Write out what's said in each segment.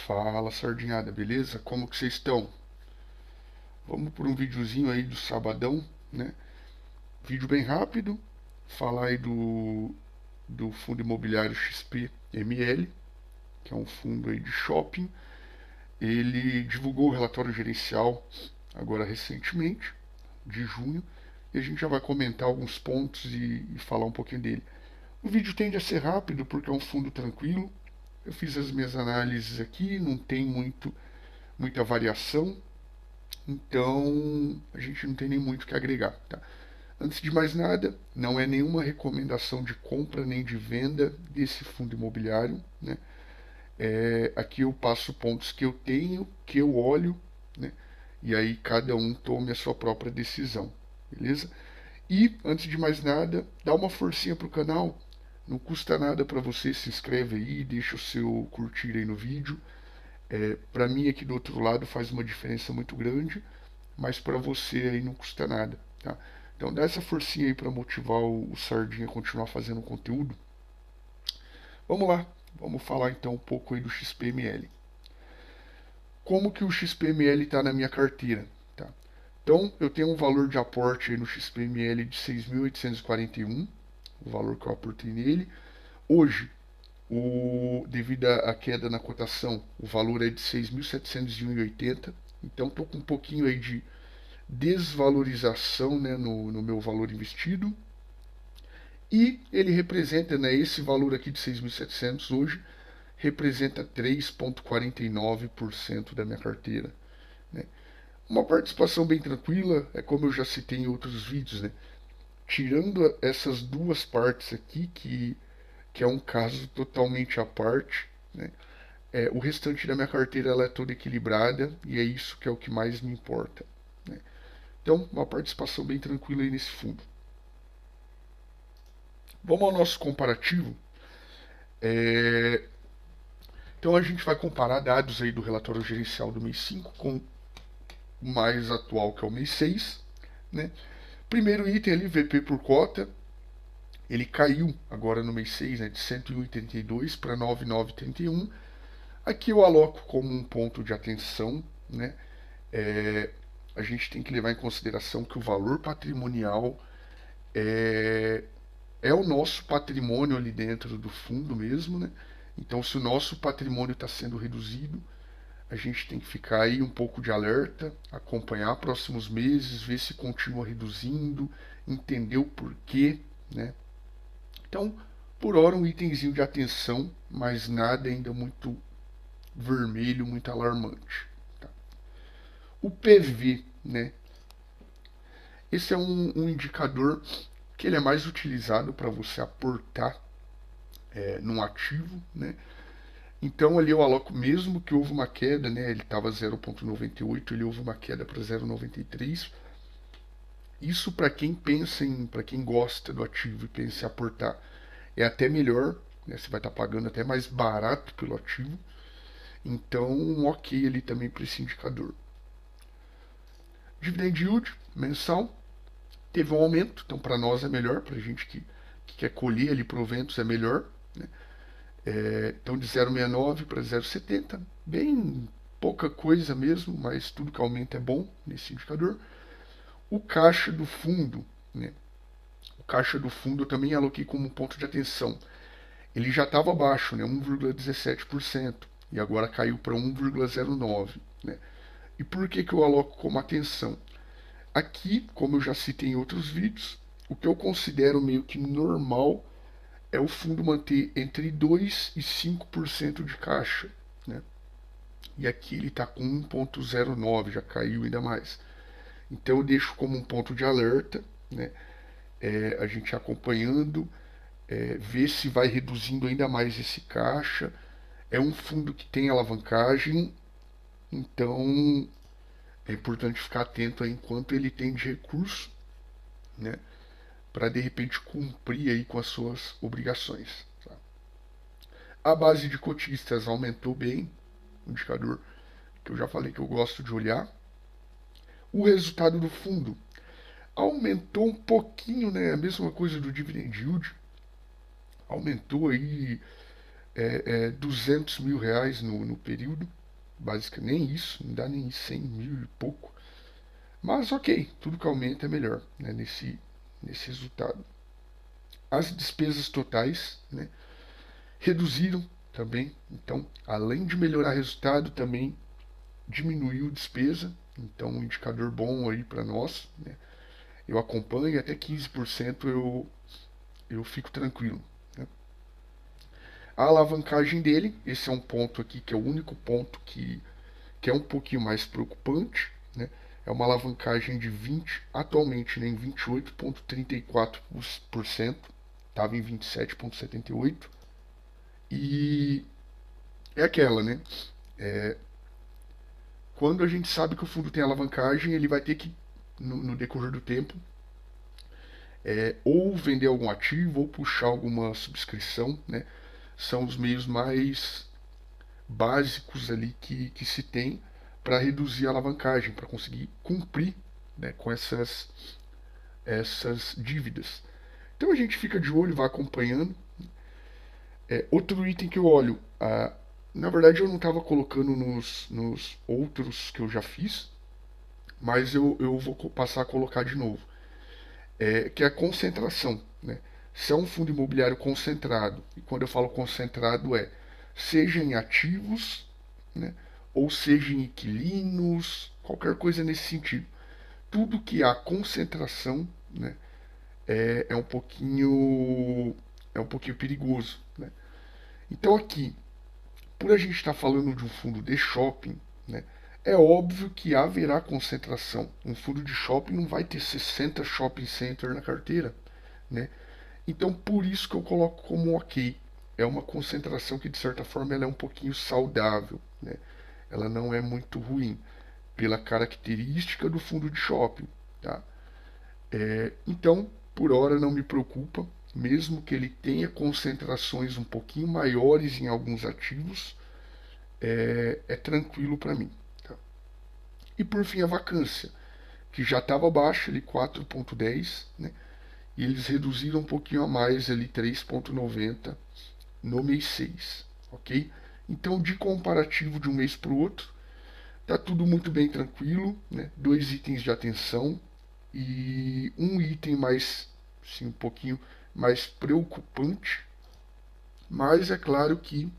Fala, sardinhada, beleza? Como que vocês estão? Vamos por um videozinho aí do sabadão, né? Vídeo bem rápido, falar aí do fundo imobiliário XPML, que é um fundo aí de shopping. Ele divulgou o relatório gerencial agora recentemente, de junho, e a gente já vai comentar alguns pontos e falar um pouquinho dele. O vídeo tende a ser rápido porque é um fundo tranquilo. Eu fiz as minhas análises aqui, não tem muita variação. Então, a gente não tem nem muito o que agregar, tá? Antes de mais nada, não é nenhuma recomendação de compra nem de venda desse fundo imobiliário, né? Aqui eu passo pontos que eu tenho, que eu olho, né? E aí cada um tome a sua própria decisão, beleza? E, antes de mais nada, dá uma forcinha pro canal. Não custa nada para você, se inscreve aí, deixa o seu curtir aí no vídeo. Para mim aqui do outro lado faz uma diferença muito grande, mas para você aí não custa nada, tá? Então dá essa forcinha aí para motivar o Sardinha a continuar fazendo conteúdo. Vamos lá, vamos falar então um pouco aí do XPML. Como que o XPML está na minha carteira, tá? Então eu tenho um valor de aporte aí no XPML de 6.841, o valor que eu aportei nele. Hoje, devido à queda na cotação, o valor é de 6.780. Então estou com um pouquinho aí de desvalorização, né, no meu valor investido. E ele representa, né, esse valor aqui de 6.700 hoje, representa 3,49% da minha carteira, né? Uma participação bem tranquila, é como eu já citei em outros vídeos, né? Tirando essas duas partes aqui, que é um caso totalmente à parte, né? O restante da minha carteira ela é toda equilibrada e é isso que é o que mais me importa, né? Então, uma participação bem tranquila aí nesse fundo. Vamos ao nosso comparativo. É, Então a gente vai comparar dados aí do relatório gerencial do mês 5 com o mais atual, que é o mês 6, né? Primeiro item ali, VP por cota, ele caiu agora no mês 6, né, de 101,82 para 9,931. Aqui eu aloco como um ponto de atenção, né? É, a gente tem que levar em consideração que o valor patrimonial é, é o nosso patrimônio ali dentro do fundo mesmo, né? Então, se o nosso patrimônio está sendo reduzido, a gente tem que ficar aí um pouco de alerta, acompanhar próximos meses, ver se continua reduzindo, entender o porquê, né? Então, por hora, um itemzinho de atenção, mas nada ainda muito vermelho, muito alarmante, tá? O PV, né? Esse é um indicador que ele é mais utilizado para você aportar num ativo, né? Então ali eu aloco mesmo que houve uma queda, né? Ele estava 0,98, ele houve uma queda para 0,93. Isso para quem pensa para quem gosta do ativo e pensa em aportar, é até melhor, né? Você vai estar pagando até mais barato pelo ativo. Então, ok ali também para esse indicador. Dividend yield mensal teve um aumento, então para nós é melhor, para a gente que quer colher ali proventos é melhor, né? Então de 0,69 para 0,70, bem pouca coisa mesmo, mas tudo que aumenta é bom nesse indicador. O caixa do fundo, né? O caixa do fundo eu também aloquei como ponto de atenção. Ele já estava baixo, né? 1,17%, e agora caiu para 1,09%, né? E por que eu aloco como atenção? Aqui, como eu já citei em outros vídeos, o que eu considero meio que normal é o fundo manter entre 2 e 5% de caixa, né? E aqui ele está com 1,09, já caiu ainda mais. Então eu deixo como um ponto de alerta, né? A gente acompanhando, ver se vai reduzindo ainda mais esse caixa. É um fundo que tem alavancagem, então é importante ficar atento aí enquanto ele tem de recurso, né? Para de repente cumprir aí com as suas obrigações, tá? A base de cotistas aumentou bem, indicador que eu já falei que eu gosto de olhar. O resultado do fundo aumentou um pouquinho, né? A mesma coisa do dividend yield, aumentou aí R$ 200 mil no período, basicamente nem isso, não dá nem 100 mil e pouco. Mas ok, tudo que aumenta é melhor, né, nesse resultado. As despesas totais, né, reduziram também, então além de melhorar o resultado, também diminuiu despesa, então um indicador bom aí para nós, né? Eu acompanho até 15% eu fico tranquilo, né? A alavancagem dele, esse é um ponto aqui que é o único ponto que é um pouquinho mais preocupante, né? É uma alavancagem de 20, atualmente né, em 28,34%, estava em 27,78%, e é aquela, né? Quando a gente sabe que o fundo tem alavancagem, ele vai ter que, no decorrer do tempo, ou vender algum ativo ou puxar alguma subscrição, né? São os meios mais básicos ali que se tem para reduzir a alavancagem, para conseguir cumprir, né, com essas dívidas. Então a gente fica de olho, vai acompanhando. Outro item que eu olho, na verdade eu não estava colocando nos outros que eu já fiz, mas eu vou passar a colocar de novo. Que é a concentração, né? Se é um fundo imobiliário concentrado, e quando eu falo concentrado seja em ativos, né, ou seja em inquilinos, qualquer coisa nesse sentido. Tudo que há concentração, né, é um pouquinho perigoso, né? Então aqui, por a gente estar falando de um fundo de shopping, né, é óbvio que haverá concentração. Um fundo de shopping não vai ter 60 shopping center na carteira, né? Então por isso que eu coloco como ok. É uma concentração que de certa forma ela é um pouquinho saudável, né? Ela não é muito ruim pela característica do fundo de shopping, tá? Então, por hora não me preocupa, mesmo que ele tenha concentrações um pouquinho maiores em alguns ativos, é tranquilo para mim. Tá? E por fim a vacância, que já estava baixa, ali 4,10, né? E eles reduziram um pouquinho a mais, ali 3,90 no mês 6, ok? Então, de comparativo de um mês para o outro, tá tudo muito bem tranquilo, né? 2 itens de atenção e um item mais, assim, um pouquinho mais preocupante, mas é claro que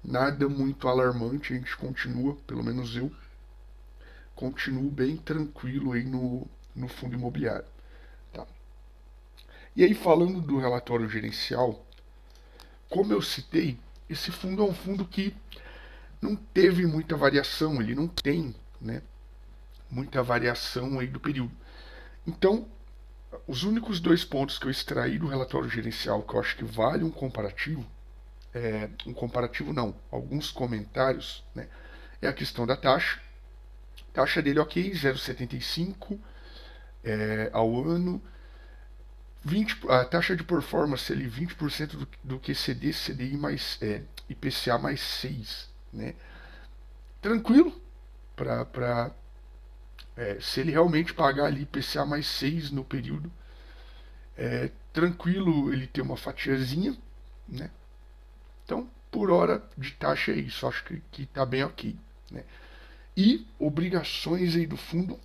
nada muito alarmante, a gente continua, pelo menos eu, continuo bem tranquilo aí no fundo imobiliário. Tá? E aí, falando do relatório gerencial, como eu citei, esse fundo é um fundo que não teve muita variação, ele não tem, né, muita variação aí do período. Então, os únicos 2 pontos que eu extraí do relatório gerencial que eu acho que vale um comparativo não, alguns comentários, né, é a questão da taxa. Taxa dele ok, 0,75 ao ano. A taxa de performance ali, 20% do QCD, CDI mais IPCA mais 6, né? Tranquilo, se ele realmente pagar ali IPCA mais 6 no período, tranquilo ele ter uma fatiazinha, né? Então, por hora de taxa é isso, acho que tá bem ok, né? E obrigações aí do fundo,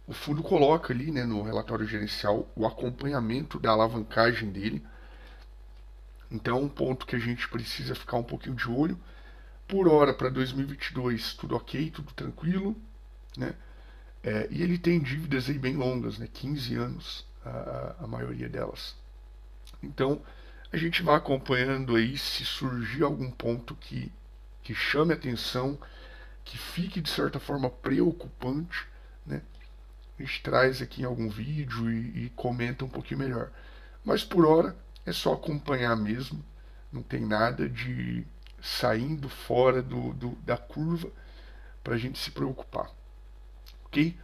o fundo coloca ali, né, no relatório gerencial o acompanhamento da alavancagem dele. Então, um ponto que a gente precisa ficar um pouquinho de olho. Por hora, para 2022, tudo ok, tudo tranquilo, né? E ele tem dívidas aí bem longas, né? 15 anos, a maioria delas. Então, a gente vai acompanhando aí se surgir algum ponto que chame atenção, que fique de certa forma preocupante, né? A gente traz aqui em algum vídeo e comenta um pouquinho melhor. Mas por hora é só acompanhar mesmo, não tem nada de saindo fora da curva para a gente se preocupar, ok?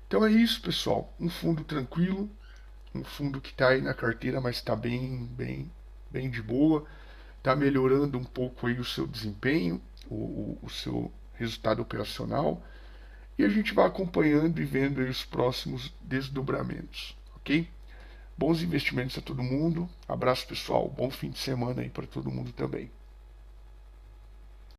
Então é isso, pessoal. Um fundo tranquilo, um fundo que está aí na carteira, mas está bem de boa, está melhorando um pouco aí o seu desempenho, o seu resultado operacional, e a gente vai acompanhando e vendo aí os próximos desdobramentos, ok? Bons investimentos a todo mundo. Abraço, pessoal. Bom fim de semana aí para todo mundo também.